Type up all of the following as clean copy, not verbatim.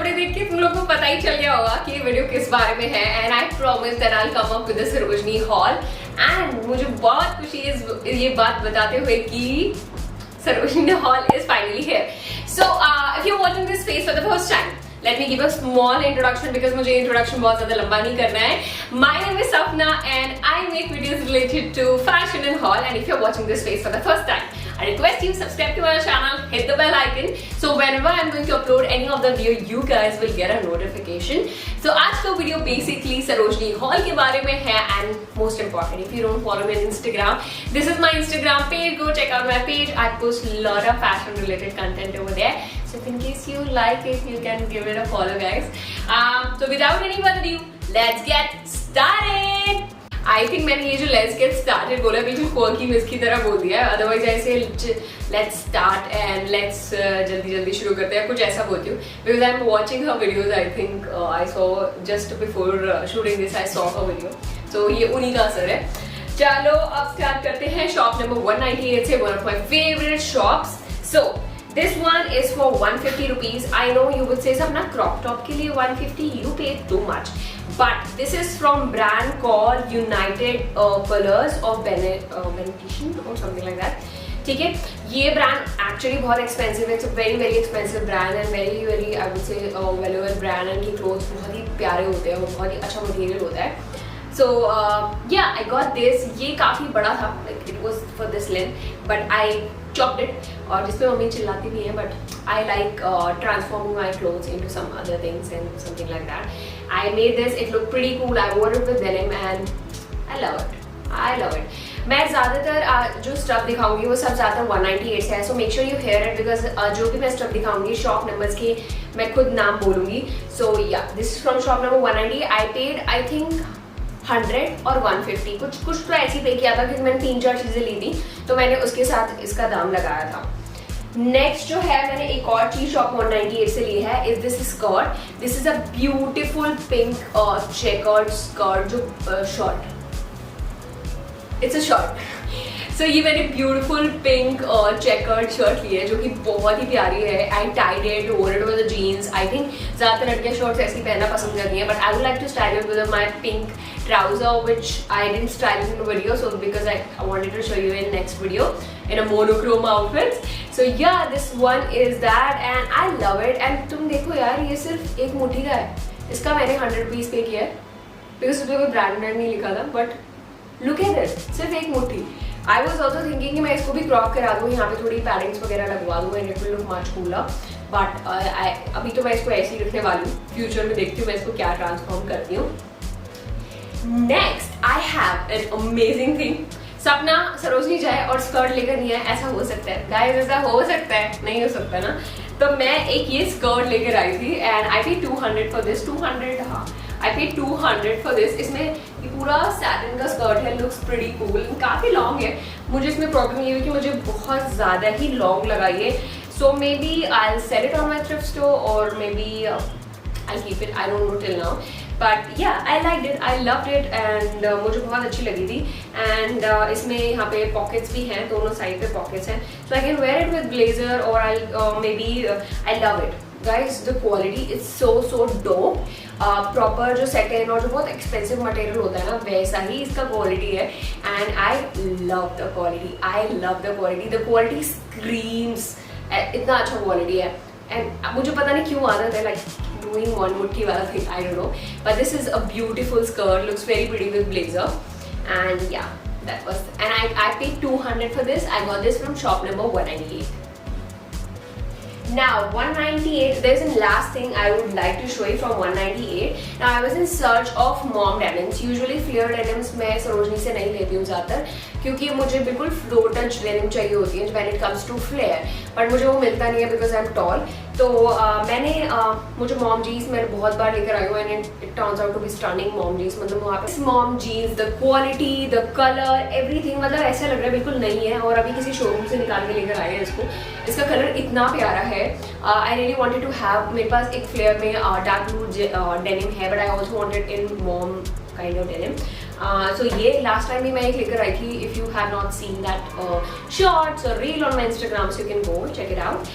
कपड़े देख के तुम लोग को पता ही चल गया होगा कि ये वीडियो किस बारे में है and I promise that I will come up with the Sarojini hall and मुझे बहुत खुशी है ये बात बताते हुए कि Sarojini hall is finally here. So if you're watching this face for the first time, let me give a small introduction because मुझे introduction बहुत ज़्यादा लंबा नहीं करना है. My name is Sapna and I make videos related to fashion and haul. And if you're watching this face for the first time, I request you subscribe to our channel, hit the bell icon, so whenever I'm going to upload any of the video, you guys will get a notification. So आज का video basically Sarojini hall के बारे में है and most important, if you don't follow me on Instagram, this is my Instagram page. Go check out my page. I post a lot of fashion related content over there. So in case you like it, you can give it a follow, guys. So without any further ado, let's get started. I think मैंने ये जो let's get started बोला बिल्कुल quirky miss की तरह बोल दिया है. Otherwise ऐसे let's start and let's जल्दी शुरू करते हैं, कुछ ऐसा बोलती हूँ. Because I'm watching her videos. I think I saw just before shooting this I saw her video. So ये उन्हीं का असर है. चलो अब स्टार्ट करते हैं शॉप नंबर 198 से, one of my favorite shops. So this one is for 150 rupees. I know you would say Sapna, crop top के लिए 150 you paid too much. But this is from brand called United Colors of Benetition or something like that. ठीक है, ये brand actually बहुत expensive है. It's a very expensive brand and very I would say valuable brand. And की clothes बहुत ही प्यारे होते हैं और बहुत ही अच्छा मटेरियल होता है. So yeah, I got this. ये काफ़ी बड़ा था, like it was for this length, but I chopped it. और जिसपे मम्मी चिल्लाती भी हैं, but I like transforming my clothes into some other things and something like that. I made this. It looked pretty cool. I wore it with denim and I love it. I love it. मैं ज़्यादातर जो stuff दिखाऊंगी वो सब ज़्यादातर 198 से है. So make sure you hear it because जो भी मैं स्टफ दिखाऊंगी शॉप नंबर्स की मैं खुद नाम बोलूँगी. So yeah, this is from shop number 190. I paid I think 100 और 150 कुछ तो ऐसे ही पे किया था क्योंकि मैंने 3-4 चीज़ें ली थी तो मैंने उसके साथ इसका दाम लगाया था. नेक्स्ट जो है मैंने एक और चीज शॉप 198 से ली है. Is this skirt. This is a beautiful pink checkered skirt जो short. It's a short. So ये मैंने ब्यूटिफुल पिंक चेकर्ड शर्ट ली है जो कि बहुत ही प्यारी है. आई टाइड it, wore it with jeans. I think ज़्यादातर लड़कियाँ शर्ट्स ऐसी पहनना पसंद करती हैं, but I would like to style it with my pink trouser which I didn't style in the video, so because I wanted to show you in next video in a monochrome outfit. So yeah, this one is that and I love it. And तुम देखो यार ये सिर्फ एक मुट्ठी का है. इसका मैंने 100 रुपीज़ पे किया है because उसमें कोई ब्रांड नहीं लिखा था, but look at it, सिर्फ एक मुट्ठी. I was also thinking कि मैं इसको भी क्रॉप करा दूँ, यहाँ पे थोड़ी पैडिंग्स वगैरह लगवा दूँ and it will look much cooler. But अभी तो मैं इसको ऐसे ही रखने वाली हूँ. फ्यूचर में देखती हूँ मैं इसको क्या ट्रांसफॉर्म करती हूँ. Next, I have an amazing thing. सपना सरोजनी जाए और स्कर्ट लेकर नहीं आए, ऐसा हो सकता है गाइस? ऐसा हो सकता है? नहीं हो सकता ना. तो मैं एक ये स्कर्ट लेकर आई थी एंड आई पे 200 फॉर दिस. 200 हाँ, आई पे 200 फॉर दिस. इसमें ये पूरा सैटिन का स्कर्ट है. Looks pretty cool. काफ़ी लॉन्ग है. मुझे इसमें प्रॉब्लम ये है कि मुझे बहुत ज़्यादा ही लॉन्ग लगाई है. So maybe I sell it on my thrift store और maybe I'll keep it. I don't know till now, but yeah, I liked it. I loved it and मुझे बहुत अच्छी लगी थी. And इसमें यहाँ पे pockets भी हैं, दोनों साइड पे pockets हैं, so I can wear it with blazer or I'll maybe I love it. Guys, the quality is so dope. Proper जो second और जो बहुत expensive material होता है ना वैसा ही इसका quality है and I love the quality. I love the quality. The quality screams. इतना अच्छा quality है and मुझे पता नहीं क्यों आदत है like doing one mutti wala thing, I don't know, but this is a beautiful skirt, looks very pretty with blazer and yeah, that was. And I paid 200 for this. I got this from shop number 198. Now 198, there's a last thing I would like to show you from 198. Now I was in search of mom denims. Usually flare denims मैं सरोजनी से नहीं लेती हूँ ज़्यादातर क्योंकि मुझे बिल्कुल flow touch denim चाहिए होती है when it comes to flare, but मुझे वो मिलता नहीं है because I'm tall. तो मैंने मुझे मॉम जीन्स मैंने बहुत बार लेकर आई हूँ and it turns out to be stunning mom jeans. मतलब वहाँ पे mom jeans, the quality, the colour, everything मतलब ऐसा लग रहा है बिल्कुल नहीं है और अभी किसी शोरूम से निकाल के लेकर आए हैं इसको. इसका कलर इतना प्यारा है. I really wanted to have. मेरे पास एक फ्लेयर में डार्क ब्लू डेनिम है but I also wanted in mom kind of denim. So ये लास्ट टाइम भी मैं एक लेकर आई थी. If you have not seen that shorts और reel on my Instagram, so you can go check it out.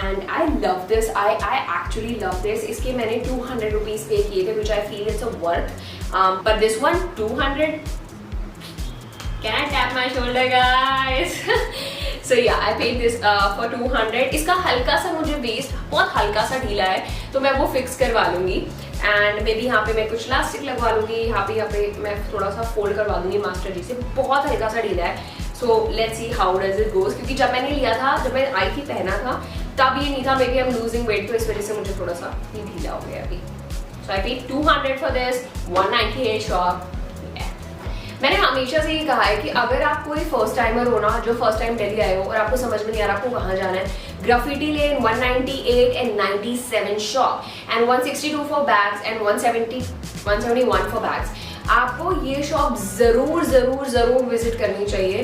And I love this, I actually love this. इसके मैंने 200 रुपीज़ पे किए थे, which I feel it's a worth. But this one 200. Can I tap my shoulder, guys? So yeah, I paid this for 200. इसका हल्का सा मुझे waste बहुत हल्का सा ढीला है, तो मैं वो फिक्स करवा लूँगी. एंड मे बी यहाँ पे मैं कुछ इलास्टिक लगवा लूँगी. यहाँ पे मैं थोड़ा सा फोल्ड करवा दूँगी मास्टर जी से. बहुत हल्का सा ढीला है. So let's see how does it goes. क्योंकि जब मैंने लिया था, जब मैं आई थी पहना था, तब ये नहीं था. Maybe I am losing weight, तो इस वजह से मुझे थोड़ा सा ये ढीला हो गया अभी. So I paid 200 for this. 198 shop. मैंने हमेशा से ये कहा है कि अगर आप कोई फर्स्ट टाइमर हो ना, जो फर्स्ट टाइम दिल्ली आए हो और आपको समझ में नहीं आ रहा आपको कहाँ जाना है, graffiti lane 198 and 97 shop and 162 for bags and 171 for bags. आपको ये शॉप जरूर जरूर जरूर विजिट करनी चाहिए.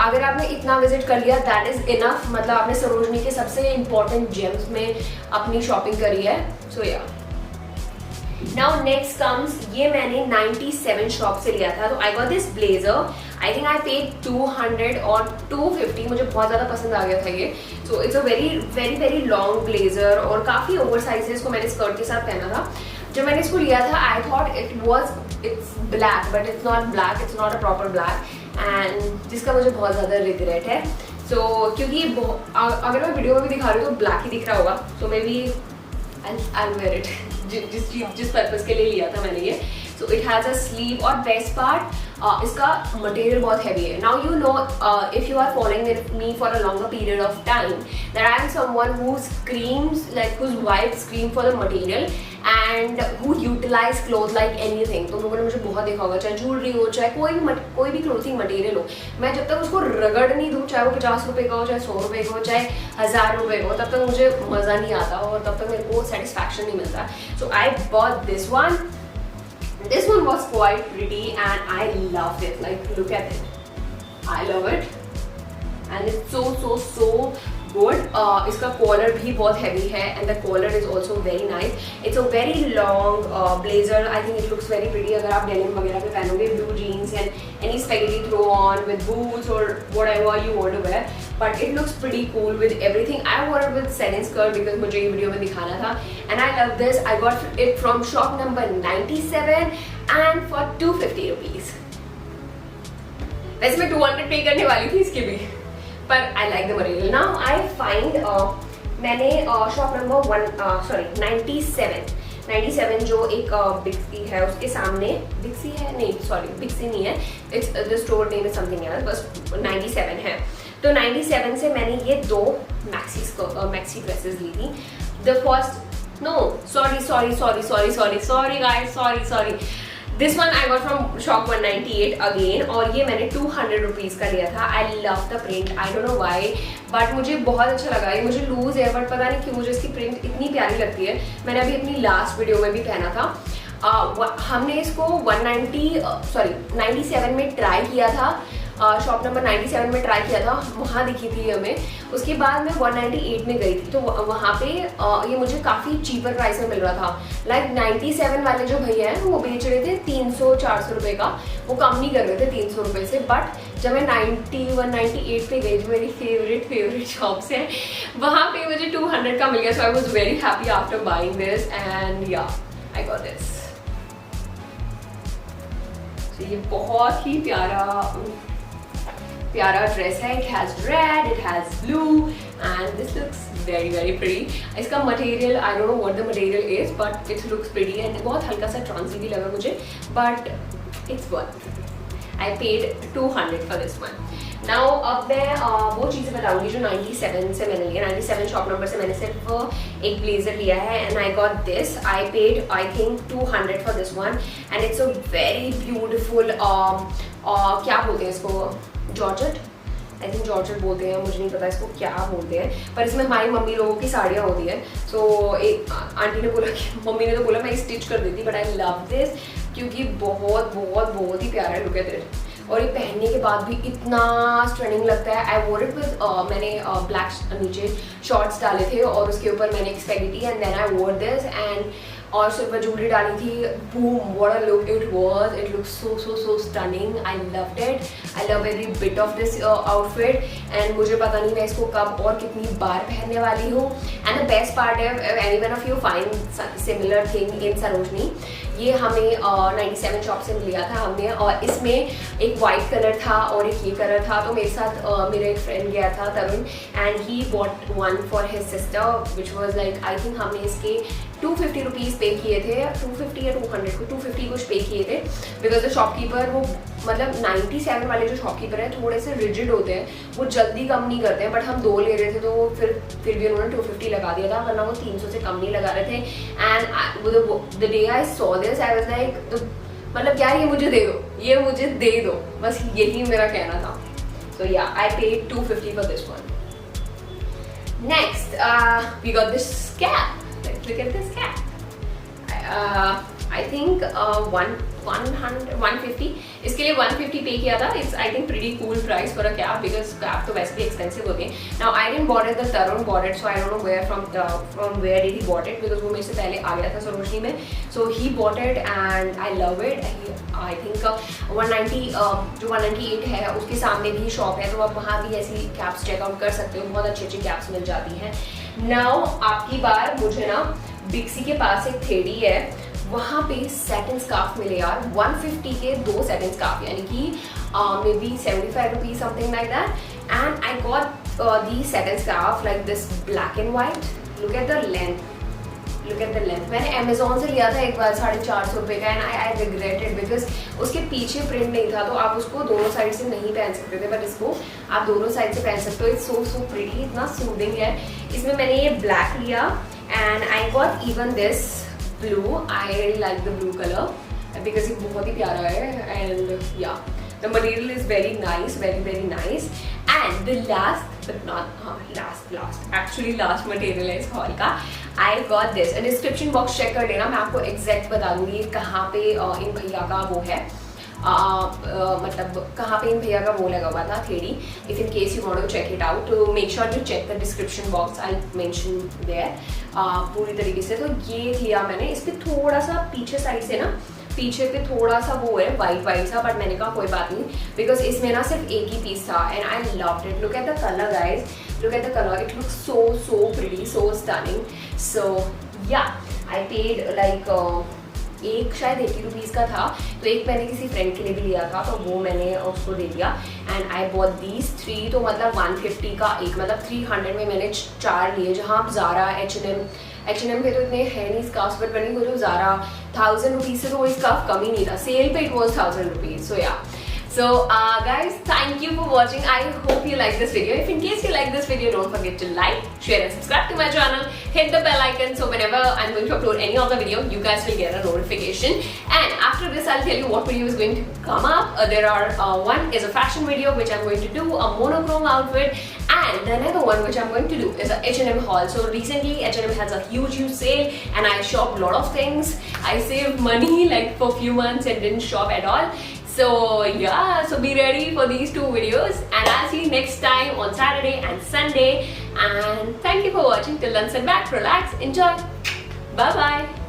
अगर आपने इतना विजिट कर लिया, दैट इज इनफ. मतलब आपने सरोजनी के सबसे इंपॉर्टेंट जेम्स में अपनी शॉपिंग करी है. सो या नाउ नेक्स्ट कम्स, ये मैंने 97 शॉप से लिया था. तो आई got this blazer. I think I paid 200 और 250. मुझे बहुत ज़्यादा पसंद आ गया था ये. So it's a very very very long blazer और काफ़ी ओवर साइज है. इसको मैंने स्कर्ट के साथ पहना था. जब मैंने इसको लिया था, I thought it's black, but it's not black. It's not a proper black. And जिसका मुझे बहुत ज़्यादा रिग्रेट है. सो क्योंकि अगर मैं वीडियो में भी दिखा रही हूँ तो ब्लैक ही दिख रहा होगा. So maybe I'll wear it. जिस पर्पज के लिए लिया था मैंने ये. So it has a sleeve और बेस्ट पार्ट इसका मटेरियल बहुत हैवी है. Now you know, if you are following with me for a longer period of time, that I am someone who screams like whose wife scream for the material and who utilize cloth like anything. तो लोगों ने मुझे बहुत देखा होगा, चाहे jewellery हो, चाहे कोई भी क्लोथिंग मटेरियल हो, मैं जब तक उसको रगड़ नहीं दूँ, चाहे वो 50 रुपये का हो, चाहे 100 रुपये का हो, चाहे 1000 रुपये का हो, तब तक मुझे मज़ा नहीं आता और तब तक मेरे को सेटिस्फैक्शन नहीं मिलता. So I bought this one. This one was quite pretty and I loved it. Like, look at it. I love it. And it's so good. इसका कॉलर भी बहुत हैवी है and the collar is also very nice. It's a very long blazer. I think it looks very pretty. अगर आप denim वगैरह पे पहनोगे, blue jeans and any spaghetti throw on with boots or whatever you want to wear. But it looks pretty cool with everything. I wore it with satin skirt because मुझे ये video में दिखाना था. And I love this. I got it from shop number 97 and for 250 rupees. वैसे मैं 200 पे करने वाली थी इसके भी, पर आई like the material. Now I find मैंने शॉप नंबर 97 जो एक बिक्सी है उसके सामने, बिक्सी है नहीं, सॉरी बिक्सी नहीं है, it's the store name is something else, बस 97 है. तो 97 से मैंने ये 2 मैक्सी ड्रेसेस ली थी. The first, no sorry guys, this one I got from shop 198 again. और ये मैंने 200 रुपीज़ का लिया था. I love the print, I don't know why, but मुझे बहुत अच्छा लगा. ये मुझे लूज है, बट पता नहीं क्यों मुझे इसकी प्रिंट इतनी प्यारी लगती है. मैंने अभी अपनी लास्ट वीडियो में भी पहना था. हमने इसको 97 में ट्राई किया था. शॉप नंबर 97 में ट्राई किया था, वहाँ दिखी थी हमें. उसके बाद मैं 198 में गई थी, तो वहाँ पे ये मुझे काफ़ी चीपर प्राइस में मिल रहा था. लाइक 97 वाले जो भैया हैं वो बेच रहे थे 300-400 रुपये का. वो कम नहीं कर रहे थे 300 रुपये से. बट जब मैं 91-98 पे गई, जो मेरी फेवरेट शॉप्स हैं, वहाँ पे मुझे 200 का मिल गया. So I was very happy after buying this and yeah I got this. ये बहुत ही प्यारा ड्रेस है. It has red, it has blue and this looks very very pretty. इसका material, I don't know what the material is, but it looks pretty and बहुत हल्का सा ट्रांसी भी लगा मुझे, but it's worth. I paid 200 for this one. Now अब मैं वो चीज़ें बताऊंगी जो 97 से मैंने लिया. 97 शॉप नंबर से मैंने सिर्फ एक ब्लेजर लिया है and I got this. I paid I think 200 for this one and it's a very beautiful, क्या बोलते हैं इसको, जॉर्जेट, आई थिंक जॉर्जेट बोलते हैं, मुझे नहीं पता इसको क्या बोलते हैं, पर इसमें हमारी मम्मी लोगों की साड़ियाँ होती हैं. सो एक आंटी ने बोला कि मम्मी ने तो बोला मैं स्टिच कर देती, बट आई लव दिस क्योंकि बहुत ही प्यारा है. Look at it. और ये पहनने के बाद भी इतना स्टनिंग लगता है. आई वोर इट विद, मैंने ब्लैक नीचे शॉर्ट्स डाले थे और उसके ऊपर मैंने एक स्पेगेटी एंड देन आई वोर दिस एंड और सिल्वर ज्वेलरी डाली थी। Boom, what a look it was, it looks so stunning. I loved it, I love every bit of this outfit and मुझे पता नहीं मैं इसको कब और कितनी बार पहनने वाली हूँ। एंड द बेस्ट पार्ट है, anyone of you find similar thing in Sarojini, ये हमें 97 शॉप से लिया था हमने, और इसमें एक वाइट कलर था और एक ये कलर था। तो मेरे साथ मेरा एक फ्रेंड गया था Tarun, and he bought one for his sister which was like, I think हमने इसके 250 रुपीज़ पे किए थे, 250 या 200 को 250 कुछ पे किए थे। बिकॉज द शॉपकीपर, वो मतलब 97 वाले जो शॉपकीपर हैं थोड़े से रिजिड होते हैं, वो जल्दी कम नहीं करते हैं, बट हम 2 ले रहे थे तो फिर भी उन्होंने 250 लगा दिया था, वरना वो 300 से कम नहीं लगा रहे थे। And the day I saw this I was like, मतलब क्या, ये मुझे दे दो, ये मुझे दे दो, बस यही मेरा कहना था। So yeah, I paid 250 for this one. Next we got this cap, look at this cap. I think 150, इसके लिए 150 पे किया था। It's I think pretty cool price for a cap because cap तो वैसे भी expensive होते हैं। Now I didn't bought it, the Tarun bought it, so I don't know where from where did he bought it because वो मेरे से पहले आ गया था सरोजनी में। So he bought it and I love it. I think 190 जो 198 है उसके सामने भी शॉप है, तो आप वहाँ भी ऐसी कैप्स चेकआउट कर सकते हो, बहुत अच्छी कैप्स मिल जाती हैं। नाउ आपकी बार मुझे ना बिक्सी के पास एक थेड़ी है, वहाँ पे सैटिन स्कार्फ मिले यार, 150 के 2 सैटिन स्कार्फ, यानी कि may be 75 rupees something like that. And I got the satin scarf like this black and white. Look at the length, look at the length. मैंने अमेजोन से लिया था एक बार 450 रुपये का, एंड आई रिग्रेटेड बिकॉज उसके पीछे प्रिंट नहीं था, तो आप उसको दोनों साइड से नहीं पहन सकते थे, बट इसको आप दोनों साइड से पहन सकते हो। इट्स सो प्रिटी, इतना सूदिंग है। इसमें मैंने ये ब्लैक लिया and I got even this blue. I like the blue colour because ये बहुत ही प्यारा है, and yeah the material is very nice, very nice. And the last but not last actually last material है इस haul का, I got this. Description box check कर लेना, मैं आपको एग्जैक्ट बता दूंगी कहाँ पे इन भैया का वो है, मतलब कहाँ पे इन भैया का वो लगा हुआ था थेड़ी। If in case you want to check it out, तो make sure to check the description box, I mention there पूरी तरीके से। तो ये लिया मैंने, इस पर थोड़ा सा पीछे साइड से ना, पीछे पे थोड़ा सा वो है वाइट सा, बट मैंने कहा कोई बात नहीं बिकॉज इसमें ना सिर्फ एक ही पीस था and I loved it. Look at the colour guys, look at the colour, it looks so pretty, so stunning. So yeah, I paid like एक शायद 80 रुपीज़ का था, तो एक मैंने किसी फ्रेंड के लिए भी लिया था, तो वो मैंने उसको दे दिया। एंड आई बॉट दीज 3, तो मतलब 150 का एक, मतलब 300 में मैंने 4 लिए। जहाँ आप ज़ारा, H&M पे तो इतने है नहीं स्कार्फ, बट मैंने वो जो ज़ारा 1000 रुपीज़ से तो वो स्कार्फ कम ही नहीं था, सेल पे इट वॉज 1000 रुपीज़। सो या, so guys, thank you for watching. I hope you like this video. If in case you like this video, don't forget to like, share and subscribe to my channel. Hit the bell icon so whenever I'm going to upload any other video, you guys will get a notification. And after this, I'll tell you what video is going to come up. There are one is a fashion video which I'm going to do, a monochrome outfit, and the another one which I'm going to do is a H&M haul. So recently H&M has a huge sale and I shopped a lot of things. I saved money like for a few months and didn't shop at all. So yeah, so be ready for these 2 videos and I'll see you next time on Saturday and Sunday. And thank you for watching. Till then, sit back, relax, enjoy. Bye bye.